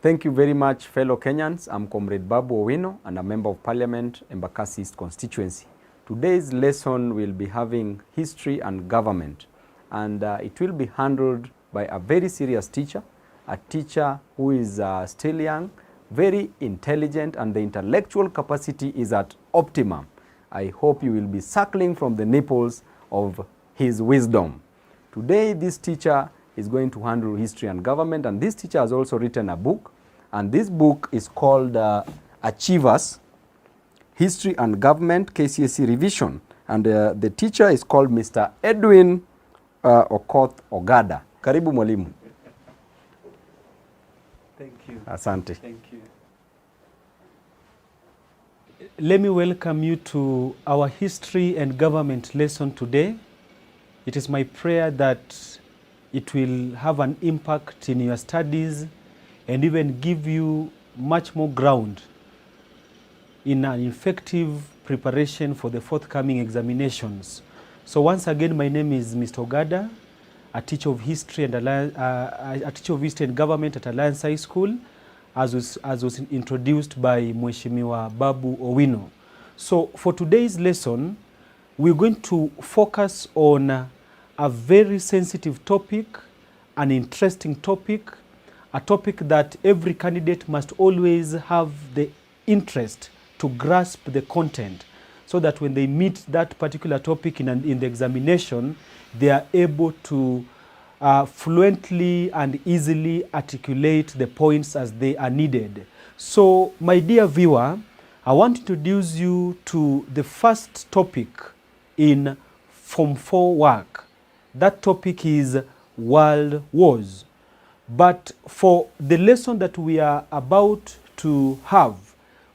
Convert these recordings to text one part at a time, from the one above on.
Thank you very much, fellow Kenyans. I'm Comrade Babu Owino and a Member of Parliament, Embakasi East constituency. Today's lesson will be having history and government, and it will be handled by a very serious teacher, a teacher who is still young, very intelligent, and the intellectual capacity is at optimum. I hope you will be suckling from the nipples of his wisdom. Today, this teacher is going to handle history and government, and this teacher has also written a book, and this book is called Achievers, History and Government, KCSE Revision, and the teacher is called Mr. Edwin Okoth Ogada. Karibu mwalimu. Thank you. Asante. Thank you. Let me welcome you to our history and government lesson today. It is my prayer that it will have an impact in your studies and even give you much more ground in an effective preparation for the forthcoming examinations. So once again, my name is Mr. Ogada, a teacher of history and government at Alliance High School, as was introduced by Mheshimiwa Babu Owino. So for today's lesson, we're going to focus on a very sensitive topic, an interesting topic, a topic that every candidate must always have the interest to grasp the content, so that when they meet that particular topic in the examination, they are able to fluently and easily articulate the points as they are needed. So, my dear viewer, I want to introduce you to the first topic in Form 4 work. That topic is World Wars. But for the lesson that we are about to have,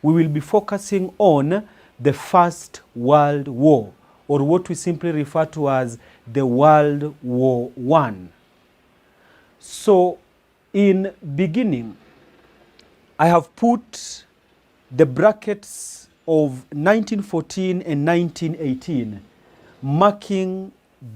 we will be focusing on the First World War, or what we simply refer to as the World War I. So, in beginning, I have put the brackets of 1914 and 1918, marking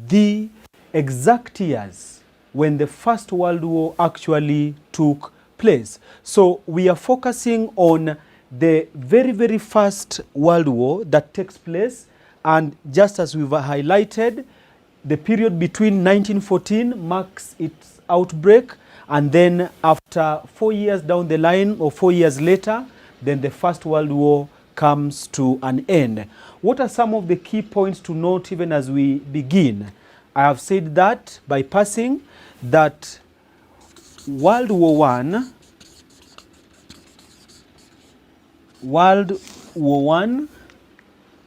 the exact years when the First World War actually took place. So we are focusing on the very, very first World War that takes place, and just as we've highlighted, the period between 1914 marks its outbreak, and then after 4 years down the line, or 4 years later, then the First World War comes to an end. What are some of the key points to note even as we begin? I have said that by passing that World War I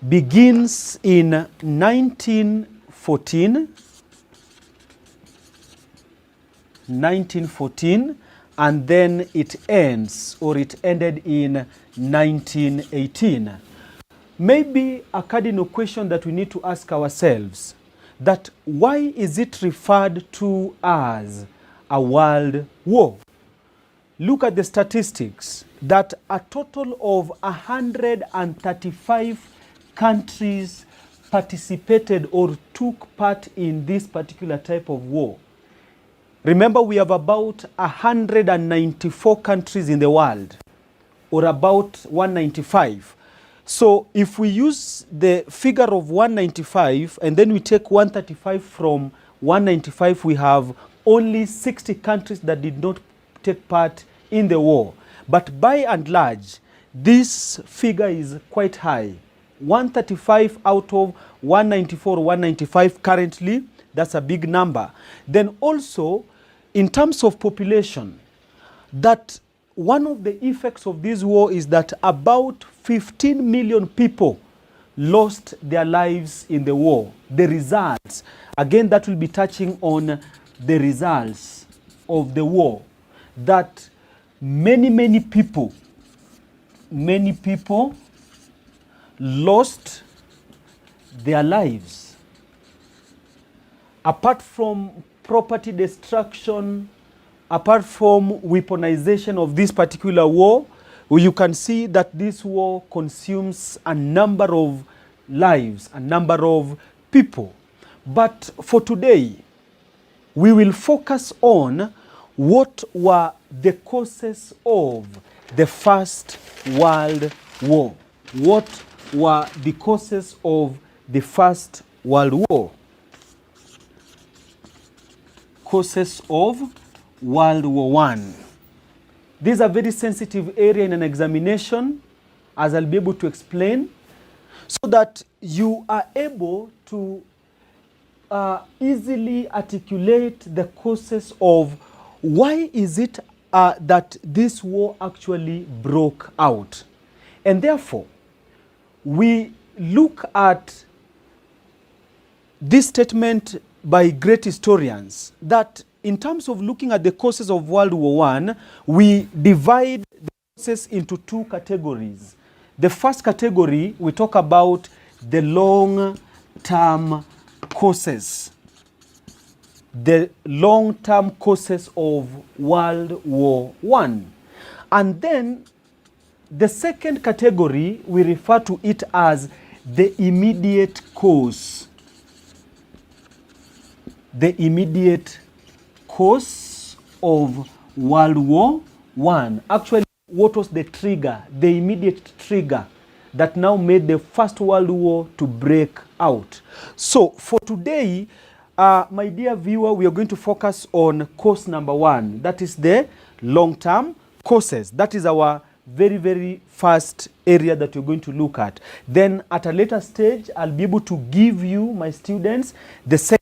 begins in 1914, and then it ends, or it ended in 1918. Maybe a cardinal question that we need to ask ourselves, that why is it referred to as a world war? Look at the statistics, that a total of 135 countries participated or took part in this particular type of war. Remember, we have about 194 countries in the world, or about 195. So if we use the figure of 195 and then we take 135 from 195, we have only 60 countries that did not take part in the war. But by and large, this figure is quite high. 135 out of 194, 195 currently, that's a big number. Then also, in terms of population, that one of the effects of this war is that about 15 million people lost their lives in the war. The results, again, that will be touching on the results of the war, that many people lost their lives. Apart from property destruction, apart from weaponization of this particular war, you can see that this war consumes a number of lives, a number of people. But for today, we will focus on what were the causes of the First World War? What were the causes of the First World War? Causes of World War I. This is a very sensitive area in an examination, as I'll be able to explain, so that you are able to easily articulate the causes of why is it that this war actually broke out. And therefore, we look at this statement by great historians that in terms of looking at the causes of World War I, we divide the causes into two categories. The first category, we talk about the long-term causes. The long-term causes of World War I. And then the second category, we refer to it as the immediate cause. The immediate cause of World War I. Actually, what was the trigger, the immediate trigger that now made the First World War to break out? So for today, my dear viewer, we are going to focus on cause number one. That is the long-term causes. That is our very, very first area that you're going to look at. Then at a later stage, I'll be able to give you, my students, the second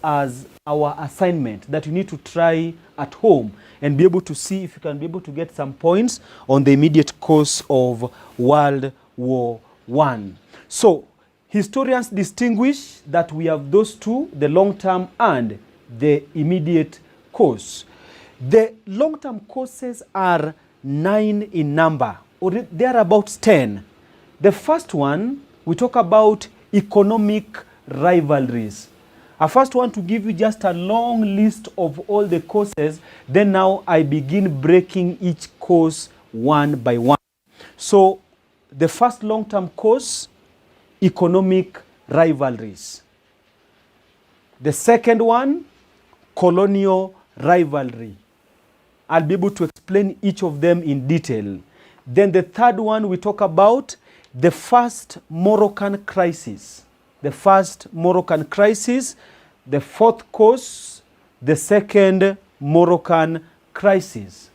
as our assignment that you need to try at home and be able to see if you can be able to get some points on the immediate cause of World War I. So historians distinguish that we have those two, the long-term and the immediate cause. The long-term causes are 9 in number, or they are about 10. The first one, we talk about economic rivalries. I first want to give you just a long list of all the causes, then now I begin breaking each cause one by one. So the first long-term cause, economic rivalries. The second one, colonial rivalry. I'll be able to explain each of them in detail. Then the third one, we talk about the first Moroccan crisis. The first Moroccan crisis. The fourth cause, the second Moroccan crisis.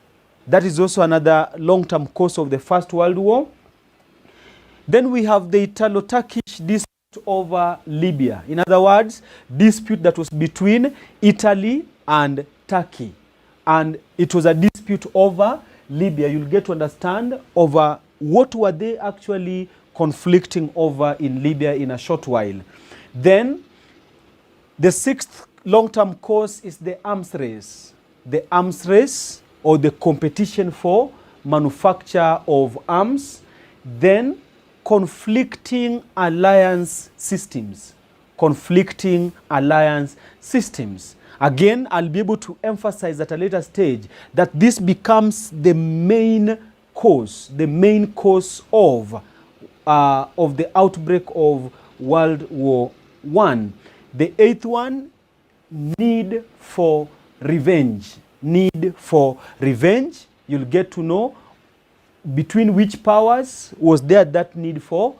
That is also another long-term cause of the First World War. Then we have the Italo-Turkish dispute over Libya. In other words, dispute that was between Italy and Turkey. And it was a dispute over Libya. You'll get to understand over what were they actually conflicting over in Libya in a short while. Then the sixth long-term cause is the arms race. The arms race, or the competition for manufacture of arms. Then conflicting alliance systems. Conflicting alliance systems. Again, I'll be able to emphasize at a later stage that this becomes the main cause of the outbreak of World War I. The eighth one, need for revenge. Need for revenge. You'll get to know between which powers was there that need for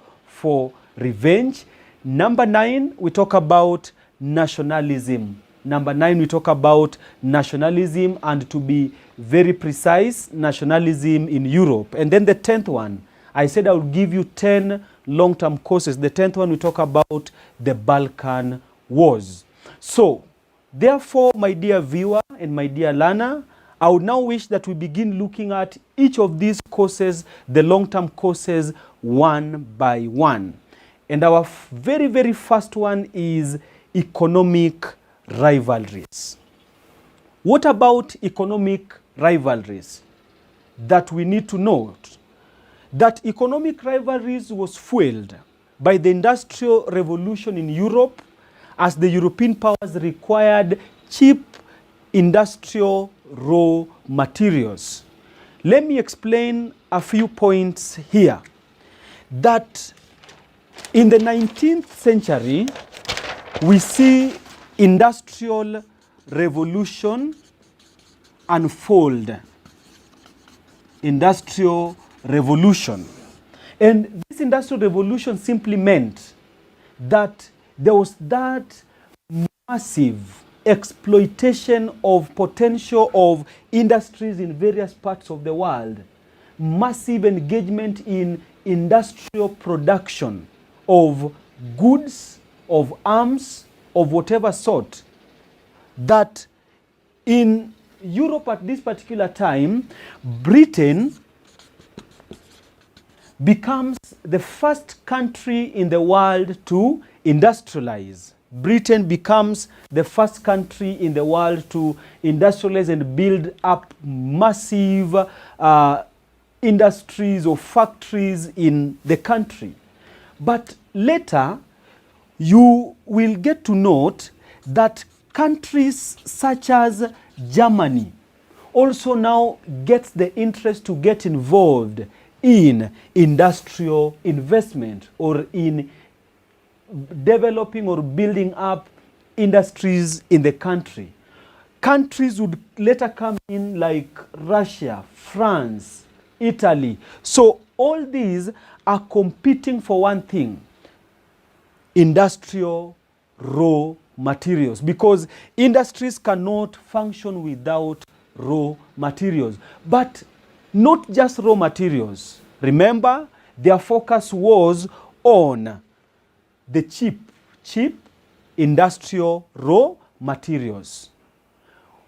revenge. Number 9, we talk about nationalism. Number 9, we talk about nationalism, and to be very precise, nationalism in Europe. And then the 10th one, I said I will give you 10 long-term causes. The 10th one, we talk about the Balkan Wars. So, therefore, my dear viewer and my dear learner, I would now wish that we begin looking at each of these causes, the long-term causes, one by one. And our very, very first one is economic rivalries. What about economic rivalries? That we need to note that economic rivalries was fueled by the Industrial Revolution in Europe, as the European powers required cheap industrial raw materials. Let me explain a few points here. That in the 19th century, we see industrial revolution unfold Industrial Revolution. And this Industrial Revolution simply meant that there was that massive exploitation of potential of industries in various parts of the world, massive engagement in industrial production of goods, of arms, of whatever sort, that in Europe at this particular time, Britain becomes the first country in the world to industrialize. Britain becomes the first country in the world to industrialize and build up massive industries or factories in the country. But later, you will get to note that countries such as Germany also now gets the interest to get involved in industrial investment or in developing or building up industries in the country. Countries would later come in like Russia, France, Italy. So all these are competing for one thing: industrial raw materials, because industries cannot function without raw materials. But not just raw materials. Remember, their focus was on the cheap industrial raw materials.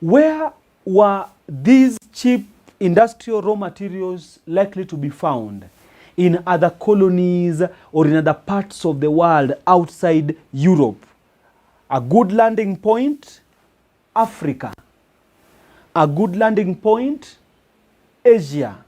Where were these cheap industrial raw materials likely to be found? In other colonies or in other parts of the world outside Europe. A good landing point, Africa. A good landing point, Asia.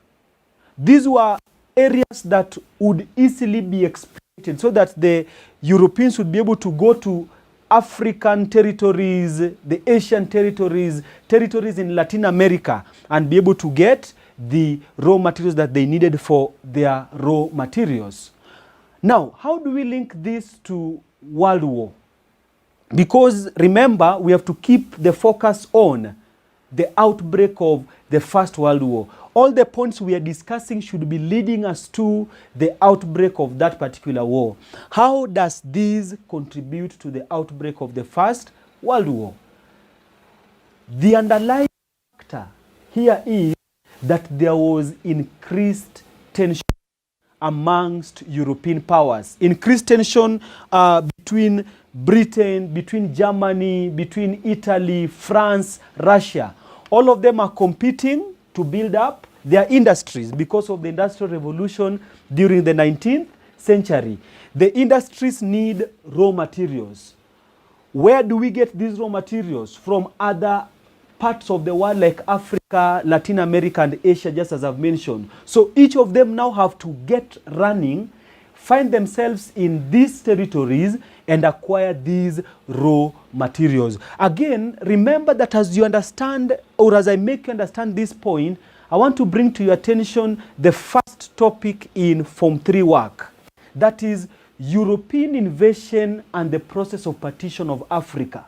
These were areas that would easily be exploited so that the Europeans would be able to go to African territories, the Asian territories, territories in Latin America, and be able to get the raw materials that they needed for their raw materials. Now, how do we link this to World War? Because remember, we have to keep the focus on the outbreak of the First World War. All the points we are discussing should be leading us to the outbreak of that particular war. How does this contribute to the outbreak of the First World War? The underlying factor here is that there was increased tension amongst European powers. Increased tension between Britain, between Germany, between Italy, France, Russia. All of them are competing to build up their industries because of the Industrial Revolution during the 19th century. The industries need raw materials. Where do we get these raw materials? From other parts of the world like Africa, Latin America, and Asia, just as I've mentioned. So each of them now have to get running, find themselves in these territories, and acquire these raw materials. Again, remember that as you understand, or as I make you understand this point, I want to bring to your attention the first topic in Form 3 work. That is European invasion and the process of partition of Africa.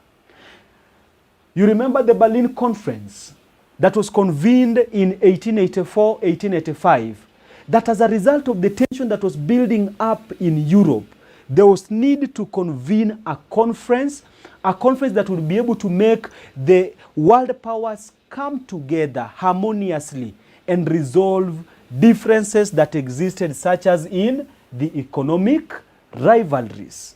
You remember the Berlin Conference that was convened in 1884, 1885. That as a result of the tension that was building up in Europe, there was need to convene a conference that would be able to make the world powers come together harmoniously and resolve differences that existed, such as in the economic rivalries.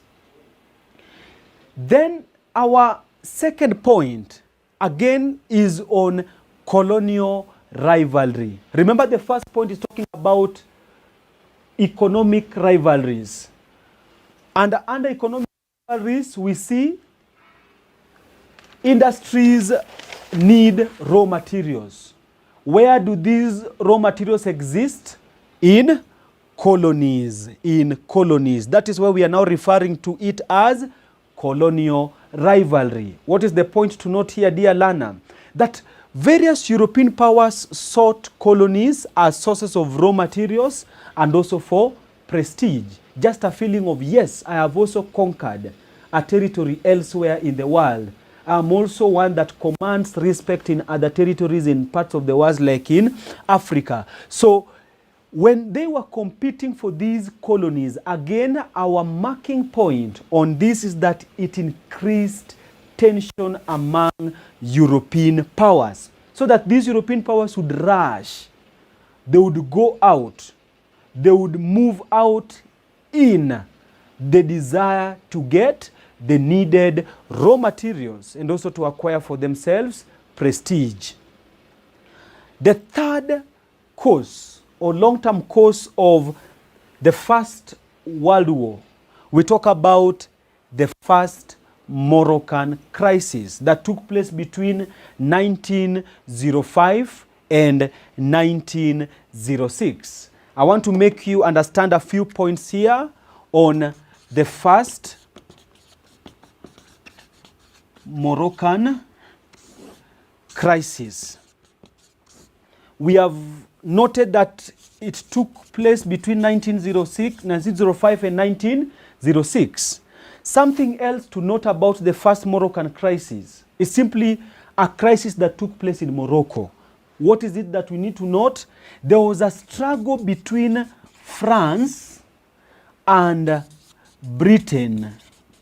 Then our second point, again, is on colonial rivalry. Remember, the first point is talking about economic rivalries. And under economic rivalries, we see industries need raw materials. Where do these raw materials exist? In colonies. In colonies. That is why we are now referring to it as colonial rivalry. What is the point to note here, dear learner? That various European powers sought colonies as sources of raw materials and also for prestige. Just a feeling of, yes, I have also conquered a territory elsewhere in the world. I'm also one that commands respect in other territories in parts of the world, like in Africa. So when they were competing for these colonies, again, our marking point on this is that it increased tension among European powers, so that these European powers would rush, they would go out, they would move out in the desire to get the needed raw materials and also to acquire for themselves prestige. The third cause or long-term cause of the First World War, we talk about the First Moroccan Crisis that took place between 1905 and 1906. I want to make you understand a few points here on the First Moroccan Crisis. We have noted that it took place between 1905 and 1906. Something else to note about the First Moroccan Crisis is simply a crisis that took place in Morocco. What is it that we need to note? There was a struggle between France and Britain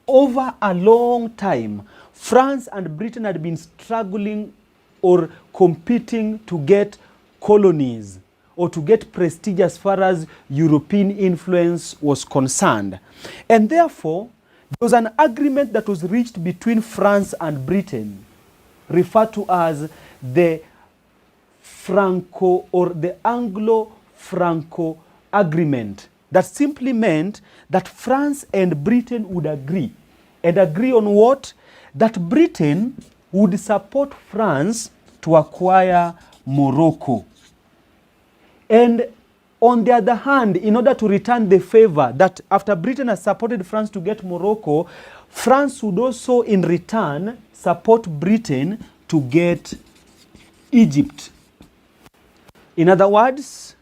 over a long time. France and Britain had been struggling or competing to get colonies or to get prestige as far as European influence was concerned. And therefore, there was an agreement that was reached between France and Britain, referred to as the Franco or the Anglo-Franco agreement. That simply meant that France and Britain would agree. And agree on what? That Britain would support France to acquire Morocco. And on the other hand, in order to return the favor, that after Britain has supported France to get Morocco, France would also in return support Britain to get Egypt. In other words,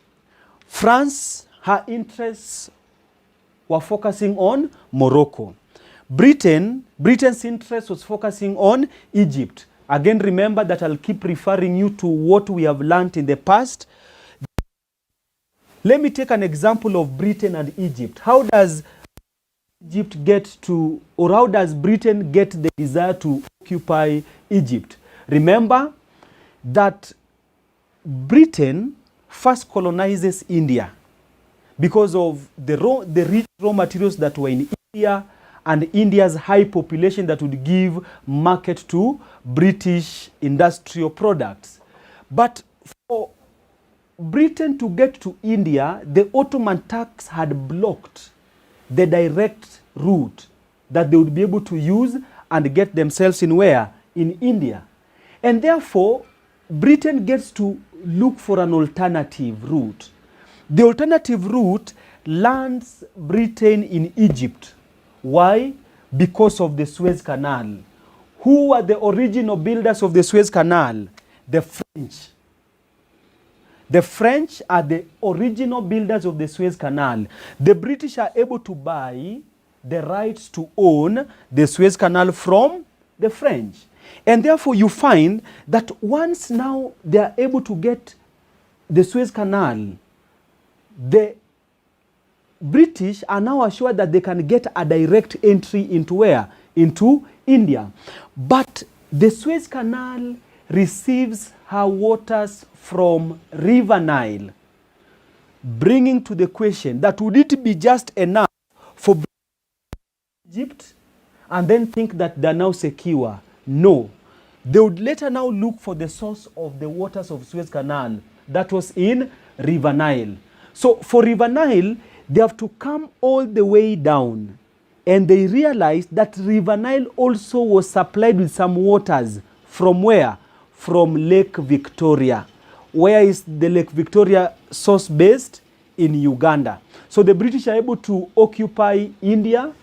France, her interests were focusing on Morocco. Britain's interest was focusing on Egypt. Again, remember that I'll keep referring you to what we have learned in the past. Let me take an example of Britain and Egypt. How does Egypt get to, or how does Britain get the desire to occupy Egypt? Remember that Britain first colonizes India because of the rich raw materials that were in India and India's high population that would give market to British industrial products. But for Britain to get to India, the Ottoman Turks had blocked the direct route that they would be able to use and get themselves in where? In India. And therefore, Britain gets to look for an alternative route. The alternative route lands Britain in Egypt. Why? Because of the Suez Canal. Who were the original builders of the Suez Canal? The French. The French are the original builders of the Suez Canal. The British are able to buy the rights to own the Suez Canal from the French. And therefore you find that once now they are able to get the Suez Canal, the British are now assured that they can get a direct entry into where? Into India. But the Suez Canal receives her waters from River Nile, bringing to the question that would it be just enough for Egypt and then think that they're now secure? No. They would later now look for the source of the waters of Suez Canal that was in River Nile. So for River Nile, they have to come all the way down, and they realized that River Nile also was supplied with some waters from where? From Lake Victoria. Where is the Lake Victoria source based? In Uganda. So the British are able to occupy India,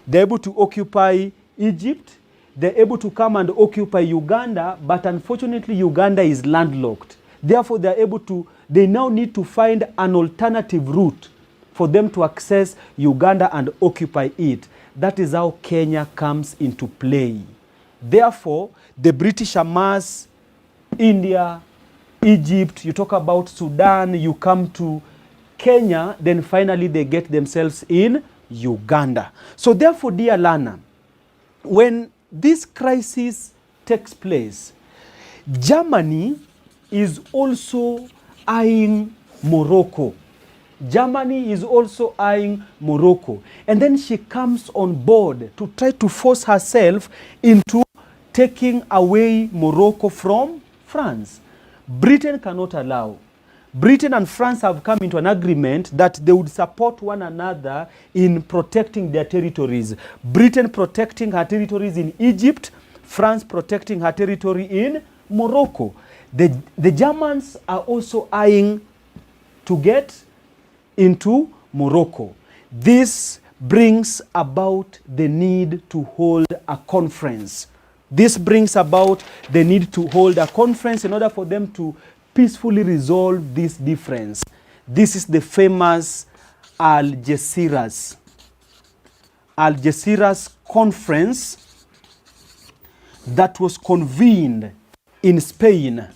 they're able to occupy Egypt, they're able to come and occupy Uganda, but unfortunately Uganda is landlocked. Therefore they now need to find an alternative route for them to access Uganda and occupy it. That is how Kenya comes into play. Therefore, the British amass India, Egypt, you talk about Sudan, you come to Kenya, then finally they get themselves in Uganda. So therefore, dear learner, when this crisis takes place, Germany is also eyeing Morocco. Germany is also eyeing Morocco. And then she comes on board to try to force herself into taking away Morocco from France. Britain cannot allow. Britain and France have come into an agreement that they would support one another in protecting their territories. Britain protecting her territories in Egypt, France protecting her territory in Morocco. The Germans are also eyeing to get into Morocco. This brings about the need to hold a conference. This brings about the need to hold a conference in order for them to peacefully resolve this difference. This is the famous Algeciras conference that was convened in Spain.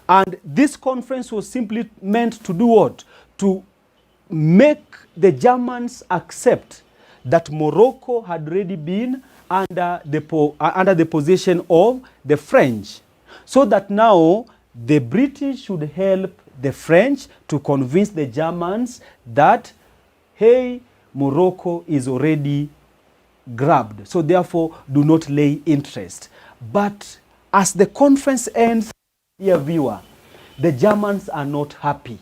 And this conference was simply meant to do what? To make the Germans accept that Morocco had already been under the possession of the French. So that now the British should help the French to convince the Germans that, hey, Morocco is already grabbed. So therefore, do not lay interest. But as the conference ends, dear viewer, the Germans are not happy.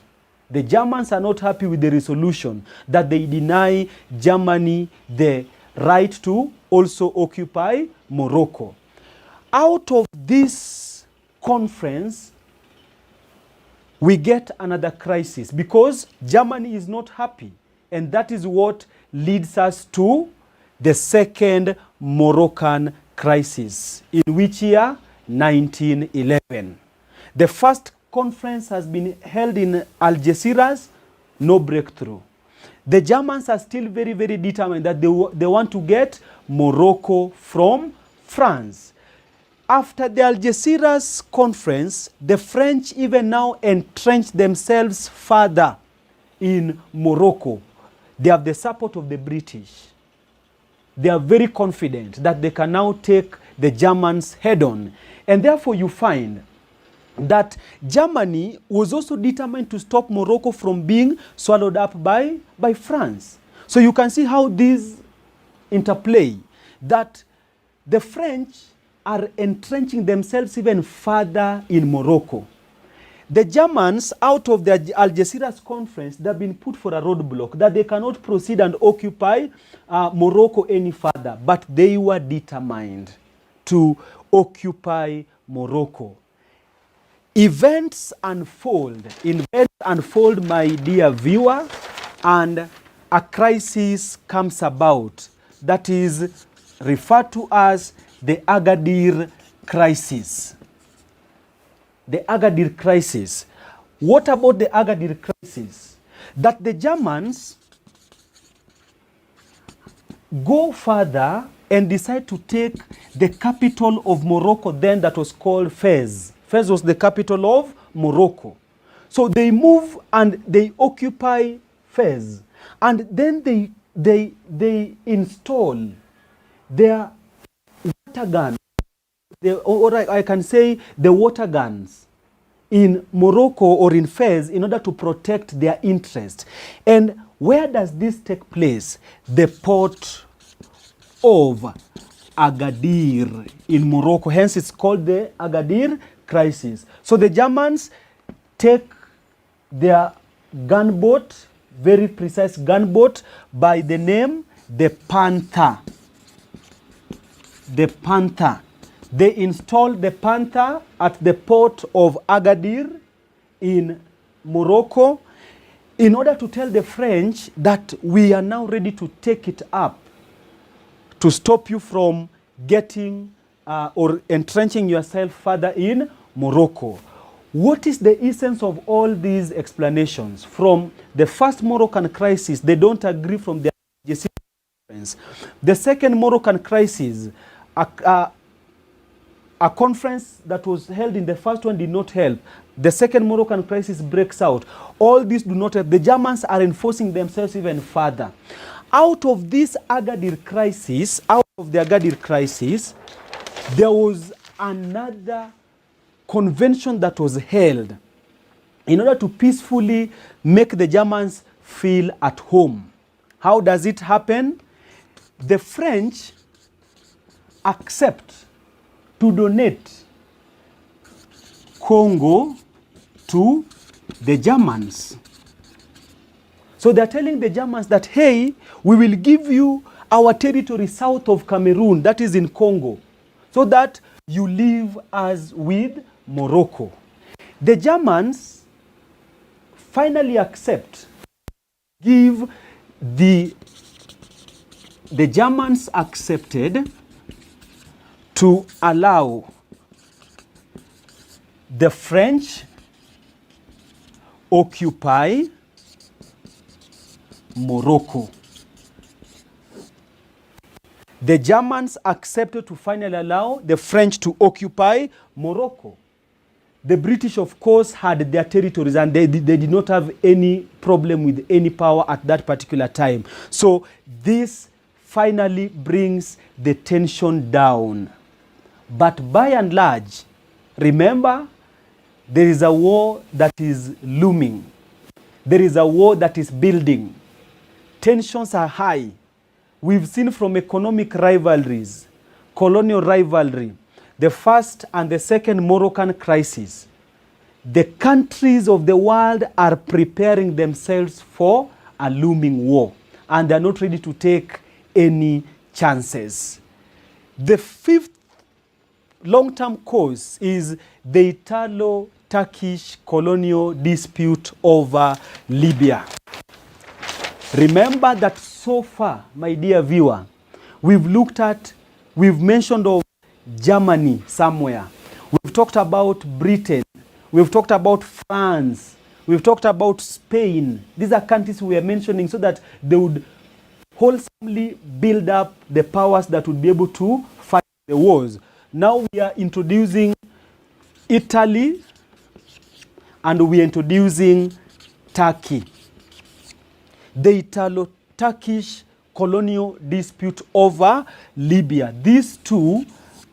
The Germans are not happy with the resolution that they deny Germany the right to also occupy Morocco. Out of this conference, we get another crisis because Germany is not happy. And that is what leads us to the second Moroccan crisis. In which year? 1911. The first conference has been held in Algeciras, no breakthrough. The Germans are still very, very determined that they want to get Morocco from France. After the Algeciras conference, the French even now entrenched themselves further in Morocco. They have the support of the British. They are very confident that they can now take the Germans head on. And therefore you find that Germany was also determined to stop Morocco from being swallowed up by France. So you can see how these interplay, that the French are entrenching themselves even further in Morocco. The Germans, out of the Algeciras conference, they've been put for a roadblock, that they cannot proceed and occupy Morocco any further, but they were determined to occupy Morocco. Events unfold, my dear viewer, and a crisis comes about that is referred to as the Agadir crisis. The Agadir crisis. What about the Agadir crisis? That the Germans go further and decide to take the capital of Morocco then, that was called Fez. Fez was the capital of Morocco. So they move and they occupy Fez. And then they install their water guns, or I can say the water guns in Morocco or in Fez in order to protect their interest. And where does this take place? The port of Agadir in Morocco. Hence it's called the Agadir crisis. So the Germans take their gunboat, very precise gunboat, by the name the Panther. The Panther. They installed the Panther at the port of Agadir in Morocco in order to tell the French that we are now ready to take it up, to stop you from getting or entrenching yourself further in Morocco. What is the essence of all these explanations? From the first Moroccan crisis, they don't agree from the Algeciras conference. The second Moroccan crisis, a conference that was held in the first one did not help. The second Moroccan crisis breaks out. All these do not help. The Germans are enforcing themselves even further. Out of the Agadir crisis, there was another convention that was held in order to peacefully make the Germans feel at home. How does it happen? The French accept to donate Congo to the Germans. So they're telling the Germans that, hey, we will give you our territory south of Cameroon, that is in Congo, so that you live as with Morocco. The Germans finally accept, the Germans accepted to allow the French occupy Morocco. The Germans accepted to finally allow the French to occupy Morocco. The British, of course, had their territories and they did not have any problem with any power at that particular time. So this finally brings the tension down. But by and large, remember, there is a war that is looming. There is a war that is building. Tensions are high. We've seen from economic rivalries, colonial rivalry, the first and the second Moroccan crisis. The countries of the world are preparing themselves for a looming war, and they're not ready to take any chances. The fifth long-term cause is the Italo-Turkish colonial dispute over Libya. Remember that so far, my dear viewer, we've mentioned of Germany somewhere. We've talked about Britain. We've talked about France. We've talked about Spain. These are countries we are mentioning so that they would wholesomely build up the powers that would be able to fight the wars. Now we are introducing Italy and we are introducing Turkey. The Italo-Turkish colonial dispute over Libya. These two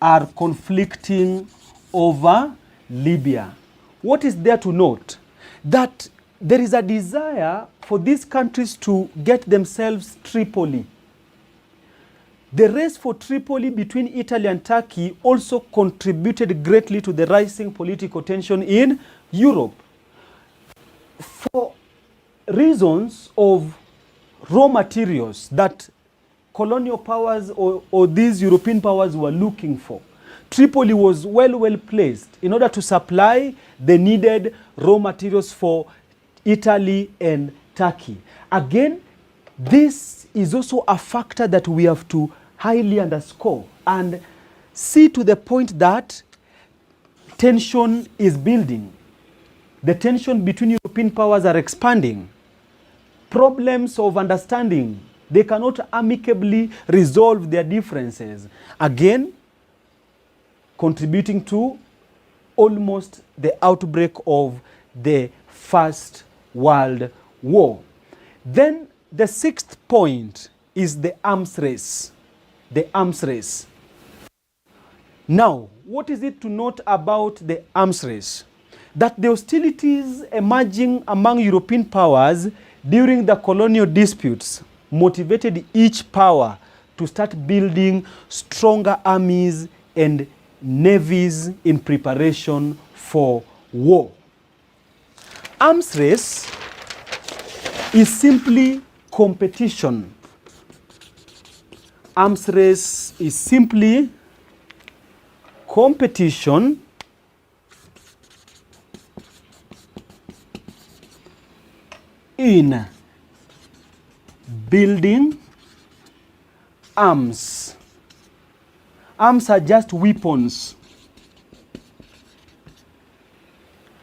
are conflicting over Libya. What is there to note? That there is a desire for these countries to get themselves Tripoli. The race for Tripoli between Italy and Turkey also contributed greatly to the rising political tension in Europe. For reasons of raw materials that colonial powers or these European powers were looking for, Tripoli was well placed in order to supply the needed raw materials for Italy and Turkey. Again, this is also a factor that we have to highly underscore and see to the point that tension is building. The tension between European powers are expanding. Problems of understanding, they cannot amicably resolve their differences. Again, contributing to almost the outbreak of the First World War. Then the sixth point is the arms race. The arms race. Now, what is it to note about the arms race? That the hostilities emerging among European powers during the colonial disputes motivated each power to start building stronger armies and navies in preparation for war. Arms race is simply competition. Arms race is simply competition in building arms. Arms are just weapons,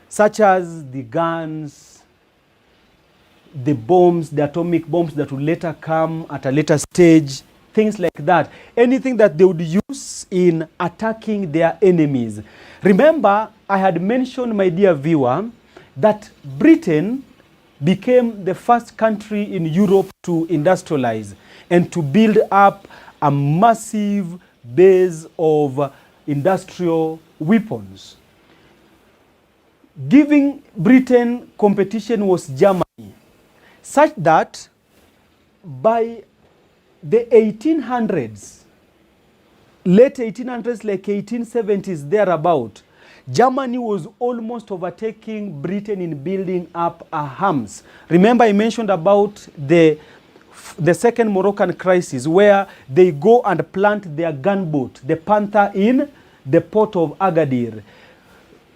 such as the guns, the bombs, the atomic bombs that will later come at a later stage. things like that. Anything that they would use in attacking their enemies. Remember, I had mentioned, my dear viewer, that Britain became the first country in Europe to industrialize and to build up a massive base of industrial weapons. Giving Britain competition was Germany, such that by the 1800s, late 1800s, like 1870s, thereabout, Germany was almost overtaking Britain in building up arms. Remember, I mentioned about the second Moroccan crisis, where they go and plant their gunboat, the Panther, in the port of Agadir,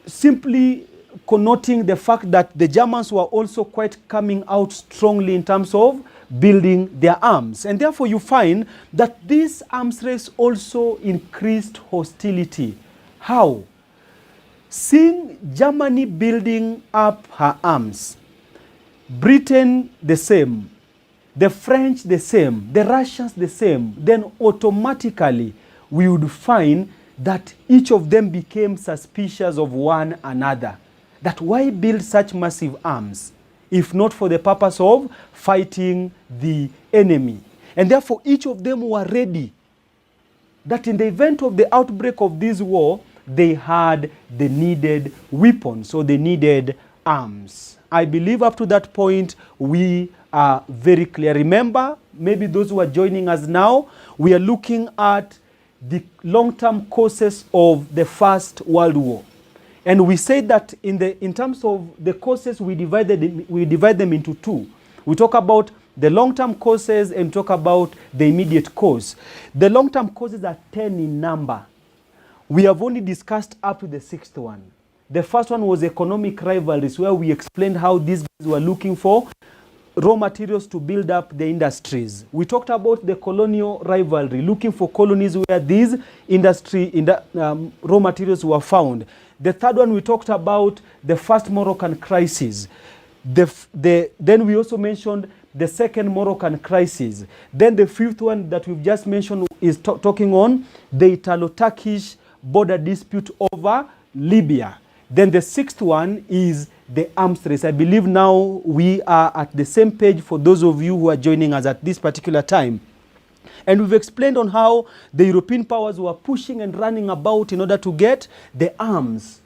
simply connoting the fact that the Germans were also quite coming out strongly in terms of building their arms. And therefore you find that this arms race also increased hostility. How? Seeing Germany building up her arms, Britain the same, the French the same, the Russians the same, then automatically we would find that each of them became suspicious of one another. That why build such massive arms if not for the purpose of fighting the enemy? And therefore each of them were ready that in the event of the outbreak of this war, they had the needed weapons, so they needed arms. I believe up to that point we are very clear. Remember, maybe those who are joining us now, we are looking at the long-term causes of the First World War. And we said that in terms of the causes, we divide them into two. We talk about the long-term causes and talk about the immediate cause. The long-term causes are 10 in number. We have only discussed up to the 6th one. The first one was economic rivalries, where we explained how these guys were looking for raw materials to build up the industries. We talked about the colonial rivalry, looking for colonies where these raw materials were found. The third one, we talked about the first Moroccan crisis. Then we also mentioned the second Moroccan crisis. Then the fifth one that we've just mentioned is talking on the Italo-Turkish border dispute over Libya. Then the sixth one is the arms race. I believe now we are at the same page for those of you who are joining us at this particular time. And we've explained on how the European powers were pushing and running about in order to get the arms.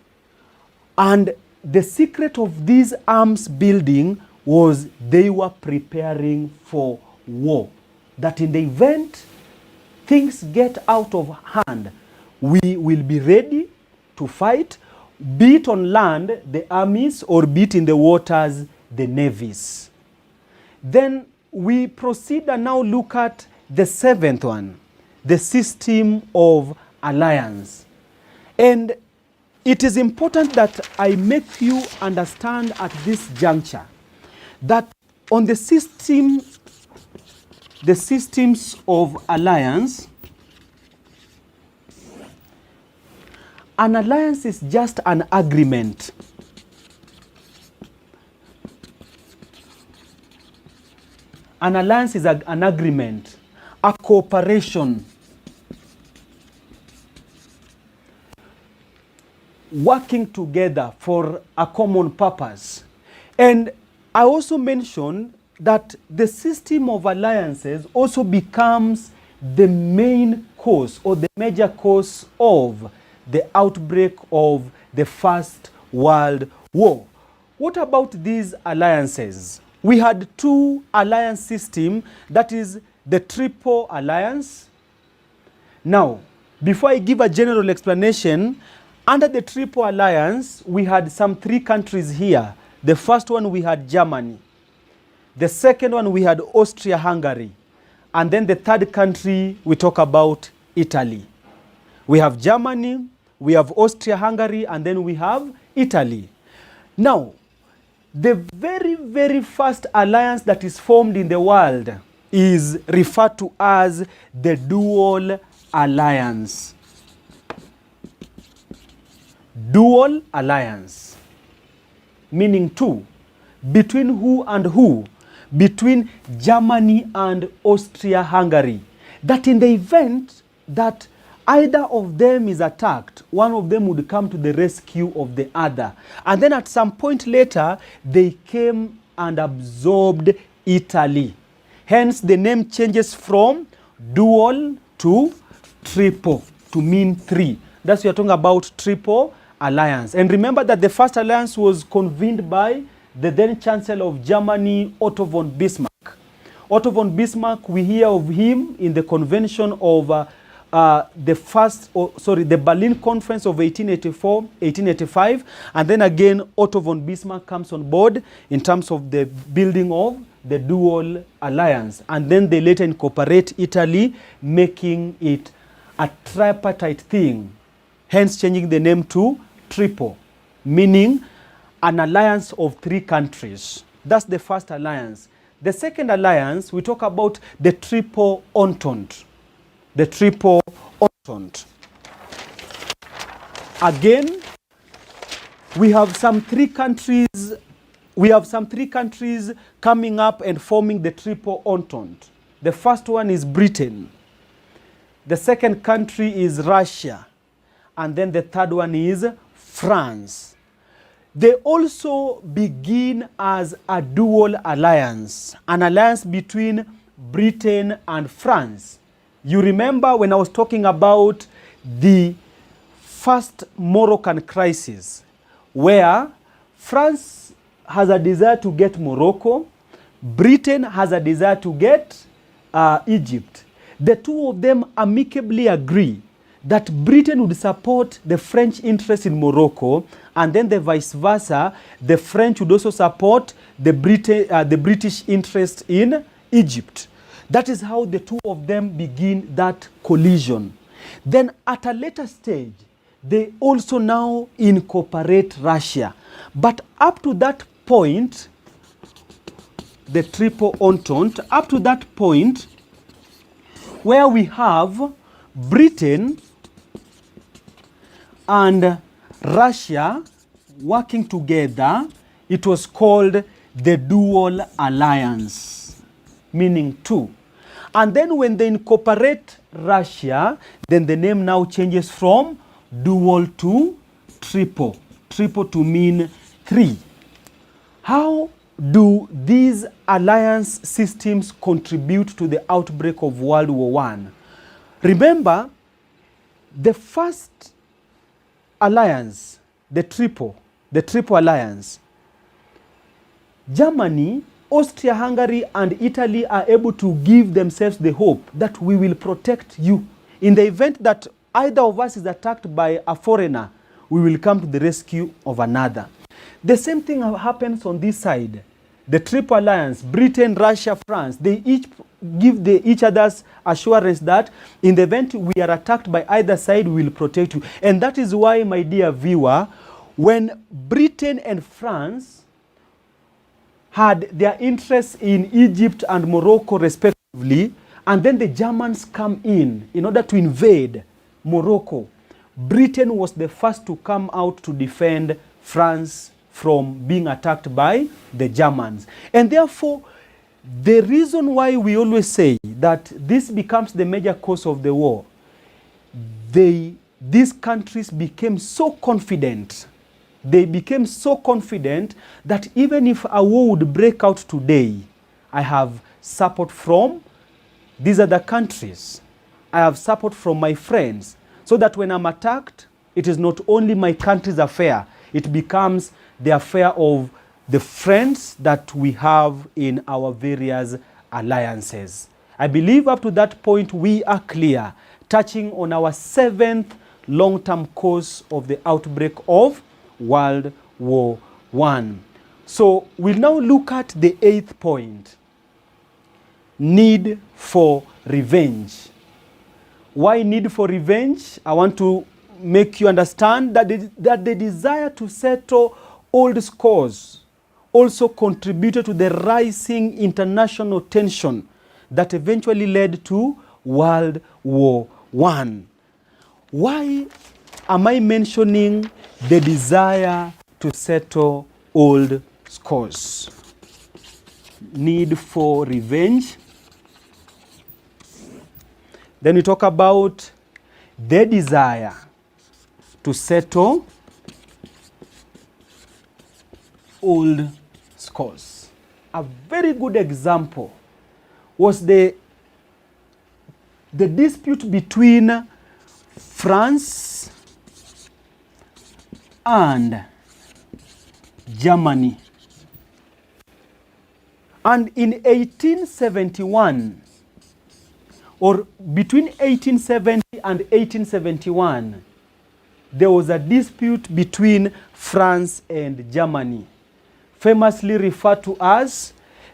And the secret of this arms building was they were preparing for war. That in the event things get out of hand, we will be ready to fight, be it on land, the armies, or be it in the waters, the navies. Then we proceed and now look at the seventh one, the system of alliance. And it is important that I make you understand at this juncture that on the systems of alliance, an alliance is just an agreement. An alliance is an agreement, a cooperation, working together for a common purpose. And I also mentioned that the system of alliances also becomes the main cause or the major cause of the outbreak of the First World War. What about these alliances? We had two alliance systems, that is the Triple Alliance. Now, before I give a general explanation, under the Triple Alliance, we had some three countries here. The first one, we had Germany. The second one, we had Austria-Hungary. And then the third country, we talk about Italy. We have Germany, we have Austria-Hungary, and then we have Italy. Now, the very, very first alliance that is formed in the world is referred to as the Dual Alliance. Dual Alliance, meaning two. Between who and who? Between Germany and Austria-Hungary. that in the event that either of them is attacked, one of them would come to the rescue of the other. And then at some point later, they came and absorbed Italy. Hence, the name changes from dual to triple to mean three. That's what we're talking about, triple alliance. And remember that the first alliance was convened by the then Chancellor of Germany, Otto von Bismarck. Otto von Bismarck, we hear of him in the convention of the Berlin Conference of 1885, and then again Otto von Bismarck comes on board in terms of the building of the dual alliance, and then they later incorporate Italy, making it a tripartite thing, hence changing the name to triple, meaning an alliance of three countries. That's the first alliance. The second alliance, we talk about the triple entente. The triple entente. Again, we have some three countries coming up and forming the triple entente. The first one is Britain. The second country is Russia. And then the third one is France. They also begin as a dual alliance, an alliance between Britain and France. You remember when I was talking about the first Moroccan crisis, where France has a desire to get Morocco, Britain has a desire to get Egypt. The two of them amicably agree that Britain would support the French interest in Morocco, and then the vice versa, the French would also support the British interest in Egypt. That is how the two of them begin that collision. Then at a later stage, they also now incorporate Russia. But up to that point, the triple entente, up to that point, where we have Britain and Russia working together, it was called the dual alliance, meaning two. And then when they incorporate Russia, then the name now changes from dual to triple. Triple to mean three. How do these alliance systems contribute to the outbreak of World War I? Remember, the first alliance, the triple alliance, Germany, Austria-Hungary, and Italy are able to give themselves the hope that we will protect you. In the event that either of us is attacked by a foreigner, we will come to the rescue of another. The same thing happens on this side. The triple alliance, Britain, Russia, France, they each give each other's assurance that in the event we are attacked by either side, we will protect you. And that is why, my dear viewer, when Britain and France had their interests in Egypt and Morocco respectively, and then the Germans come in order to invade Morocco, Britain was the first to come out to defend France from being attacked by the Germans. And therefore, the reason why we always say that this becomes the major cause of the war, these countries became so confident. They became so confident that even if a war would break out today, I have support from these other countries. I have support from my friends. So that when I'm attacked, it is not only my country's affair, it becomes the affair of the friends that we have in our various alliances. I believe up to that point we are clear, touching on our seventh long-term cause of the outbreak of World War I. So we'll now look at the eighth point, need for revenge. Why need for revenge? I want to make you understand that the desire to settle old scores also contributed to the rising international tension that eventually led to World War I. Why am I mentioning the desire to settle old scores? Need for revenge. Then we talk about the desire to settle old scores. A very good example was the dispute between France and Germany. And in 1871, or between 1870 and 1871, there was a dispute between France and Germany, famously referred to as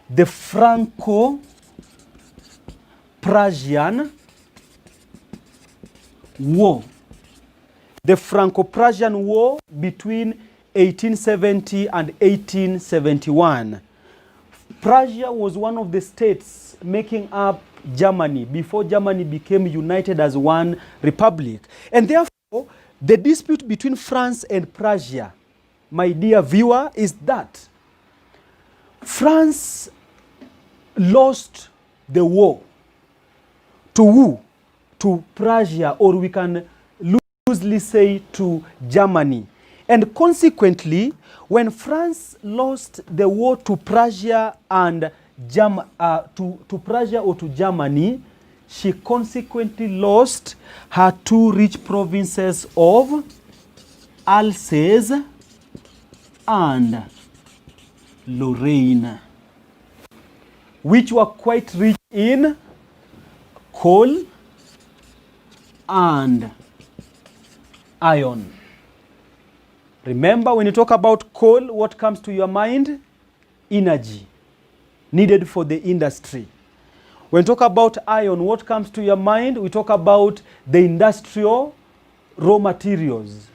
the Franco-Prussian War. The Franco-Prussian War between 1870 and 1871. Prussia was one of the states making up Germany before Germany became united as one republic. And therefore, the dispute between France and Prussia, my dear viewer, is that France lost the war to who? To Prussia, or we can loosely say to Germany. And consequently, when France lost the war to Prussia and to Prussia or to Germany, she consequently lost her two rich provinces of Alsace and Lorraine, which were quite rich in coal and iron. Remember, when you talk about coal, what comes to your mind? Energy needed for the industry. When you talk about iron, what comes to your mind? We talk about the industrial raw materials,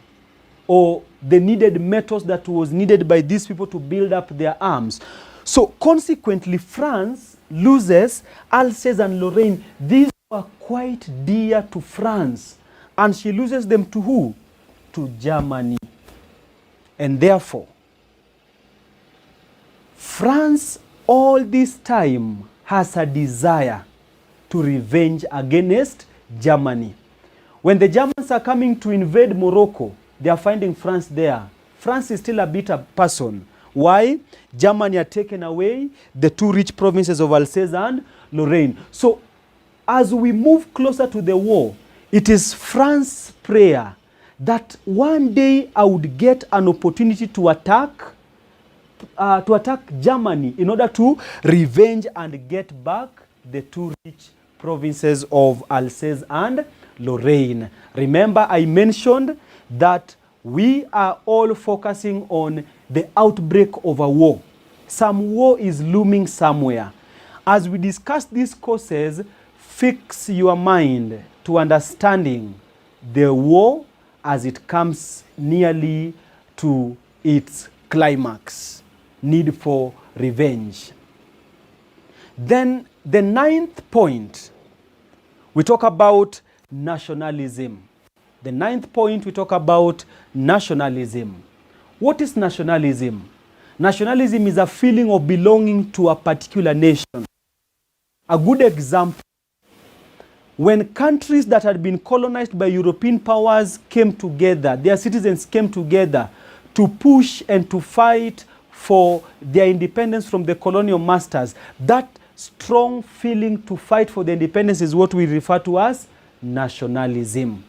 or the needed metals that was needed by these people to build up their arms. So consequently, France loses Alsace and Lorraine. These were quite dear to France. And she loses them to who? To Germany. And therefore, France all this time has a desire to revenge against Germany. When the Germans are coming to invade Morocco, they are finding France there. France is still a bitter person. Why? Germany had taken away the two rich provinces of Alsace and Lorraine. So as we move closer to the war, it is France's prayer that one day I would get an opportunity to attack Germany in order to revenge and get back the two rich provinces of Alsace and Lorraine. Remember, I mentioned that we are all focusing on the outbreak of a war. Some war is looming somewhere. As we discuss these causes, fix your mind to understanding the war as it comes nearly to its climax, need for revenge. Then the ninth point, we talk about nationalism. The ninth point, we talk about nationalism. What is nationalism? Nationalism is a feeling of belonging to a particular nation. A good example, when countries that had been colonized by European powers came together, their citizens came together to push and to fight for their independence from the colonial masters. That strong feeling to fight for the independence is what we refer to as nationalism.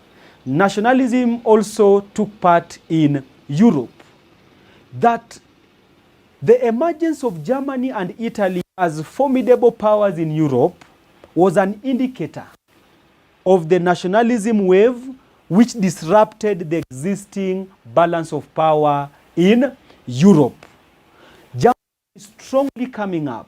Nationalism also took part in Europe. That the emergence of Germany and Italy as formidable powers in Europe was an indicator of the nationalism wave which disrupted the existing balance of power in Europe. Germany is strongly coming up.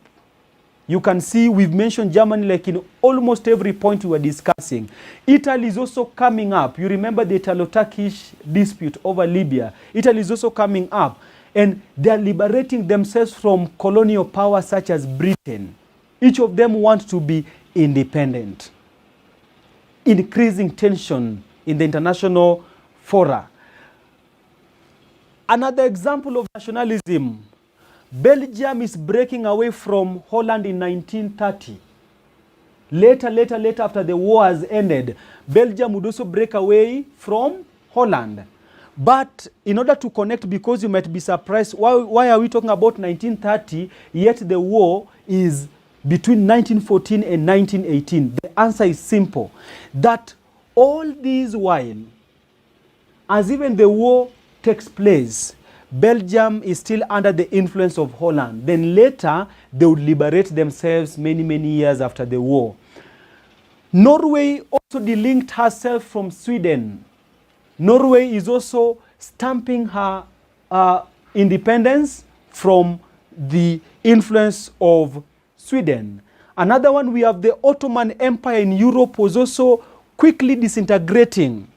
You can see we've mentioned Germany like in almost every point we were discussing. Italy is also coming up. You remember the Italo-Turkish dispute over Libya. Italy is also coming up. And they are liberating themselves from colonial power such as Britain. Each of them wants to be independent. Increasing tension in the international fora. Another example of nationalism, Belgium is breaking away from Holland in 1930. Later, after the war has ended, Belgium would also break away from Holland. But in order to connect, because you might be surprised, why are we talking about 1930, yet the war is between 1914 and 1918? The answer is simple, that all this while, as even the war takes place, Belgium is still under the influence of Holland. Then later, they would liberate themselves many years after the war. Norway also delinked herself from Sweden. Norway is also stamping her independence from the influence of Sweden. Another one, we have the Ottoman Empire in Europe was also quickly disintegrating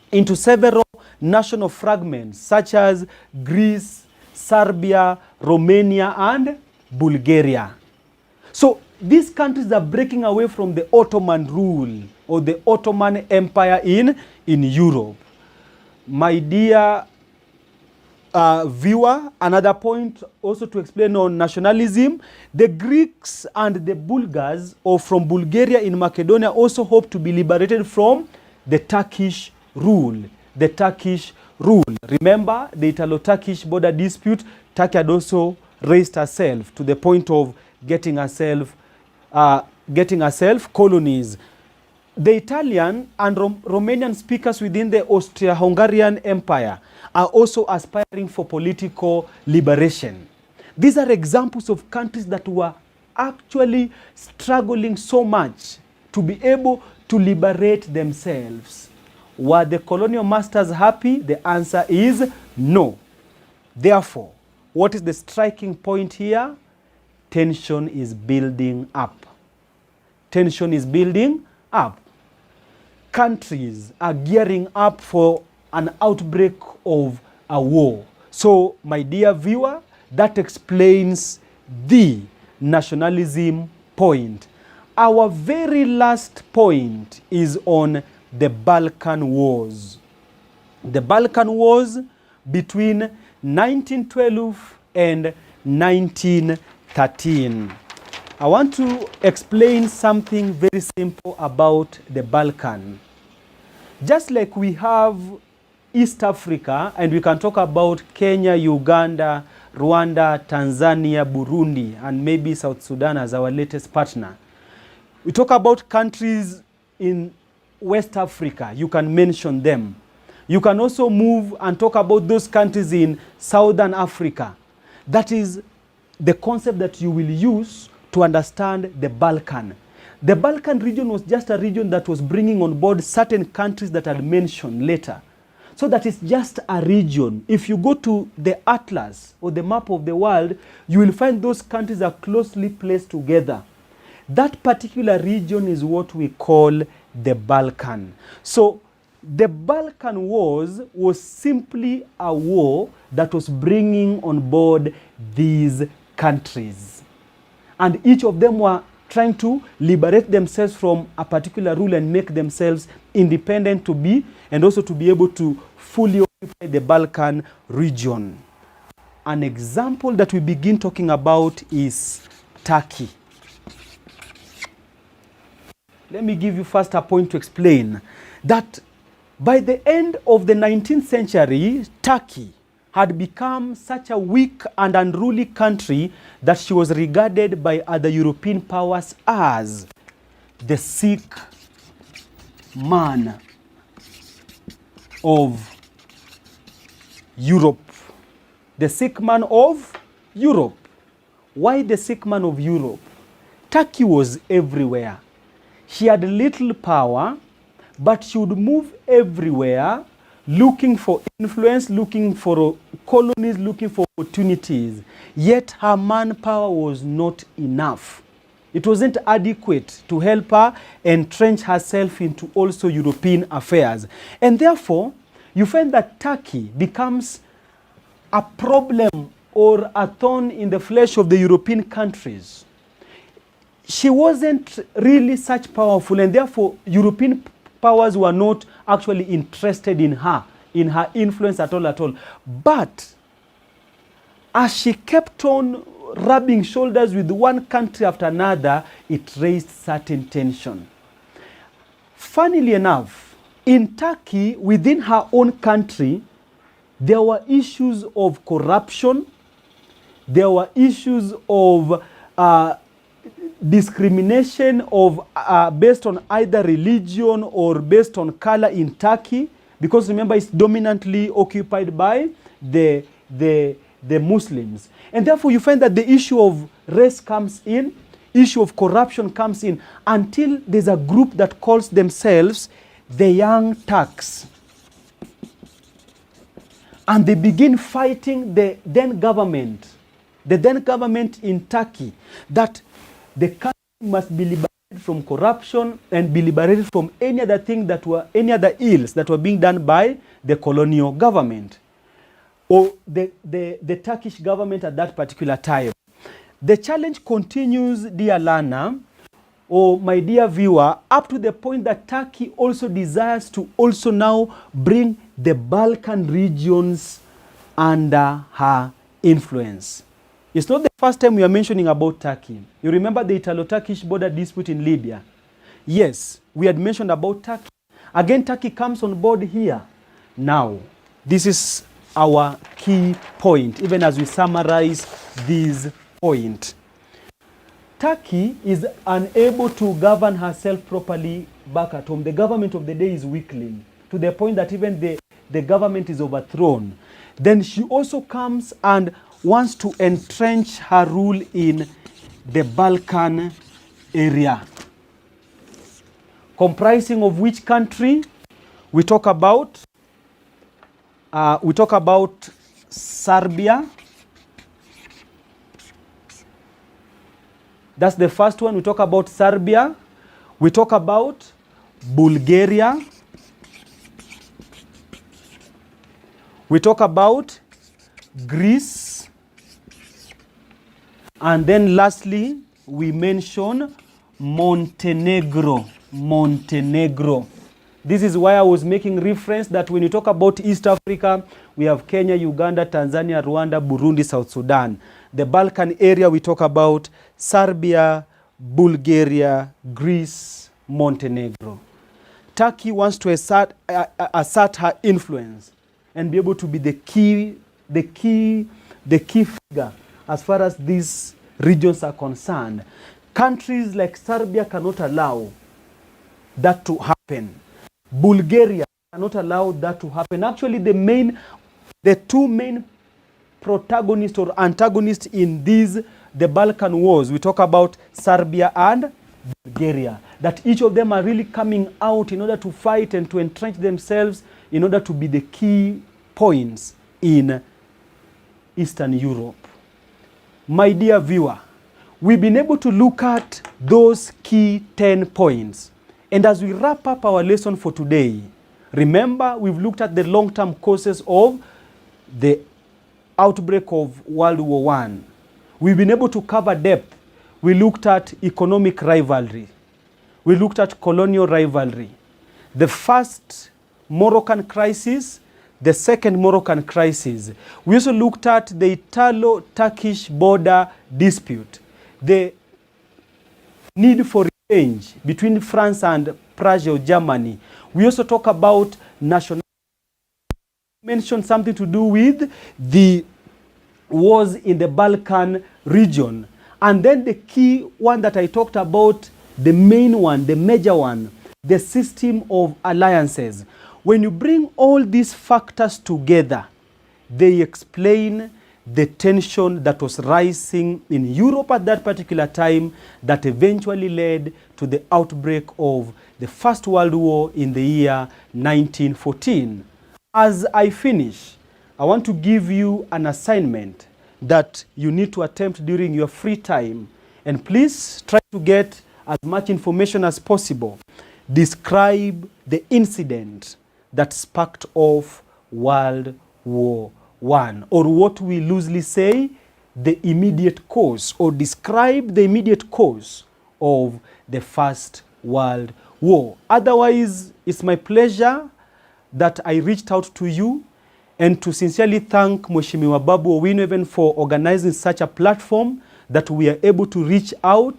into several national fragments such as Greece, Serbia, Romania, and Bulgaria. So these countries are breaking away from the Ottoman rule or the Ottoman Empire in Europe. My dear viewer, another point also to explain on nationalism, the Greeks and the Bulgars, or from Bulgaria in Macedonia, also hope to be liberated from the Turkish rule. The Turkish rule. Remember the Italo-Turkish border dispute? Turkey had also raised herself to the point of getting herself colonies. The Italian and Romanian speakers within the Austria-Hungarian Empire are also aspiring for political liberation. These are examples of countries that were actually struggling so much to be able to liberate themselves. Were the colonial masters happy? The answer is no. Therefore, what is the striking point here? Tension is building up. Tension is building up. Countries are gearing up for an outbreak of a war. So, my dear viewer, that explains the nationalism point. Our very last point is on the Balkan Wars. The Balkan Wars between 1912 and 1913. I want to explain something very simple about the Balkan. Just like we have East Africa, and we can talk about Kenya, Uganda, Rwanda, Tanzania, Burundi, and maybe South Sudan as our latest partner. We talk about countries in West Africa. You can mention them. You can also move and talk about those countries in Southern Africa. That is the concept that you will use to understand the Balkan. The Balkan region was just a region that was bringing on board certain countries that I'll mention later. So that is just a region. If you go to the atlas or the map of the world, you will find those countries are closely placed together. That particular region is what we call the Balkan. So the Balkan Wars was simply a war that was bringing on board these countries. And each of them were trying to liberate themselves from a particular rule and make themselves independent to be, and also to be able to fully occupy the Balkan region. An example that we begin talking about is Turkey. Let me give you first a point to explain that by the end of the 19th century, Turkey had become such a weak and unruly country that she was regarded by other European powers as the sick man of Europe. The sick man of Europe. Why the sick man of Europe? Turkey was everywhere. She had little power, but she would move everywhere looking for influence, looking for colonies, looking for opportunities. Yet her manpower was not enough. It wasn't adequate to help her entrench herself into also European affairs. And therefore, you find that Turkey becomes a problem or a thorn in the flesh of the European countries. She wasn't really such powerful, and therefore European powers were not actually interested in her influence at all. But as she kept on rubbing shoulders with one country after another, it raised certain tension. Funnily enough, in Turkey, within her own country, there were issues of corruption, there were issues of discrimination of based on either religion or based on color in Turkey, because remember it's dominantly occupied by the Muslims. And therefore you find that the issue of race comes in, issue of corruption comes in, until there's a group that calls themselves the Young Turks. And they begin fighting the then government in Turkey, that the country must be liberated from corruption and be liberated from any other ills that were being done by the colonial government or the Turkish government at that particular time. The challenge continues, dear learner, or my dear viewer, up to the point that Turkey also desires to also now bring the Balkan regions under her influence. It's not the first time we are mentioning about Turkey. You remember the Italo-Turkish border dispute in Libya? Yes, we had mentioned about Turkey. Again, Turkey comes on board here. Now, this is our key point, even as we summarize this point. Turkey is unable to govern herself properly back at home. The government of the day is weakling, to the point that even the government is overthrown. Then she also comes and wants to entrench her rule in the Balkan area, comprising of which country? We talk about Serbia. That's the first one. We talk about Serbia. We talk about Bulgaria. We talk about Greece. And then lastly, we mention Montenegro. This is why I was making reference that when you talk about East Africa, we have Kenya, Uganda, Tanzania, Rwanda, Burundi, South Sudan. The Balkan area, we talk about Serbia, Bulgaria, Greece, Montenegro. Turkey wants to assert her influence and be able to be the key figure as far as these regions are concerned. Countries like Serbia cannot allow that to happen. Bulgaria cannot allow that to happen. Actually, the two main protagonists or antagonists in the Balkan wars, we talk about Serbia and Bulgaria, that each of them are really coming out in order to fight and to entrench themselves in order to be the key points in Eastern Europe. My dear viewer, we've been able to look at those key 10 points. And as we wrap up our lesson for today, remember we've looked at the long-term causes of the outbreak of World War I. We've been able to cover depth. We looked at economic rivalry. We looked at colonial rivalry. The first Moroccan crisis, the second Moroccan crisis. We also looked at the Italo-Turkish border dispute, the need for revenge between France and Prussia or Germany. We also talk about national. Mentioned something to do with the wars in the Balkan region. And then the key one that I talked about, the main one, the major one, the system of alliances. When you bring all these factors together, they explain the tension that was rising in Europe at that particular time that eventually led to the outbreak of the First World War in the year 1914. As I finish, I want to give you an assignment that you need to attempt during your free time. And please try to get as much information as possible. Describe the incident that sparked off World War I, or what we loosely say, the immediate cause, or describe the immediate cause of the First World War. Otherwise, it's my pleasure that I reached out to you and to sincerely thank Mheshimiwa Babu Owino even for organizing such a platform that we are able to reach out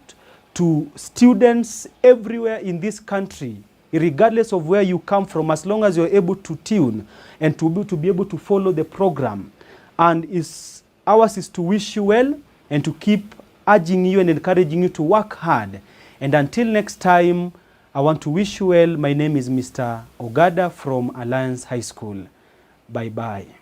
to students everywhere in this country, regardless of where you come from, as long as you're able to tune and to be able to follow the program. And ours is to wish you well and to keep urging you and encouraging you to work hard. And until next time, I want to wish you well. My name is Mr. Ogada from Alliance High School. Bye-bye.